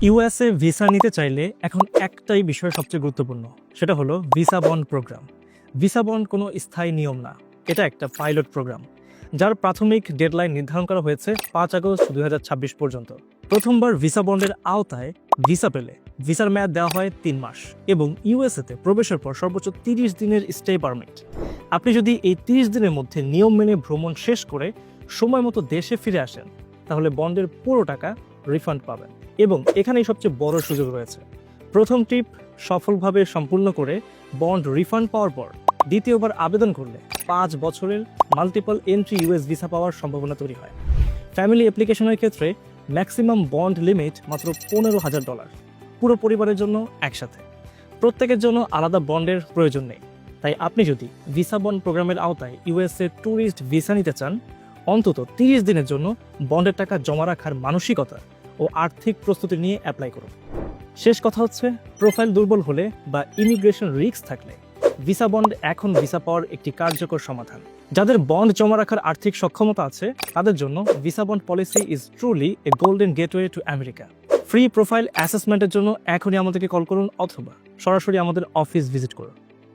USA visa নিতে চাইলে এখন একটাই বিষয় সবচেয়ে গুরুত্বপূর্ণ, সেটা হলো visa bond program. Visa bond কোনো স্থায়ী নিয়ম না, এটা একটা পাইলট প্রোগ্রাম যার প্রাথমিক ডেডলাইন নির্ধারণ করা হয়েছে 5 আগস্ট 2026 পর্যন্ত। প্রথমবার ভিসা বন্ডের আওতায় ভিসা পেলে ভিসার মেয়াদ দেওয়া হয় 3 মাস এবং ইউএসএতে প্রবেশের পর সর্বোচ্চ 30 দিনের স্টে পারমিট। আপনি যদি এই 30 দিনের মধ্যে নিয়ম মেনে ভ্রমণ শেষ করে সময় মতো দেশে ফিরে আসেন, তাহলে বন্ডের পুরো টাকা রিফান্ড পাবেন। এবং এখানেই সবচেয়ে বড় সুযোগ রয়েছে। প্রথম ট্রিপ সফলভাবে সম্পূর্ণ করে বন্ড রিফান্ড পাওয়ার পর দ্বিতীয়বার আবেদন করলে 5 বছরের মাল্টিপল এন্ট্রি ইউএস ভিসা পাওয়ার সম্ভাবনা তৈরি হয়। ফ্যামিলি অ্যাপ্লিকেশনের ক্ষেত্রে ম্যাক্সিমাম বন্ড লিমিট মাত্র $15,000, পুরো পরিবারের জন্য একসাথে। প্রত্যেকের জন্য আলাদা বন্ডের প্রয়োজন নেই। তাই আপনি যদি ভিসা বন্ড প্রোগ্রামের আওতায় ইউএসএ ট্যুরিস্ট ভিসা নিতে চান, অন্তত 30 দিনের জন্য বন্ডের টাকা জমা রাখার মানসিকতা ও আর্থিক প্রস্তুতি নিয়ে অ্যাপ্লাই করুন। শেষ কথা হচ্ছে, প্রোফাইল দুর্বল হলে বা ইমিগ্রেশন রিস্ক থাকলে ভিসা বন্ড এখন ভিসা পাওয়ার একটি কার্যকর সমাধান। যাদের বন্ড জমা রাখার আর্থিক সক্ষমতা আছে, তাদের জন্য visa bond policy is truly a golden gateway to America. Free profile অ্যাসেসমেন্টের জন্য এখনই আমাদেরকে কল করুন অথবা সরাসরি আমাদের অফিস ভিজিট করুন।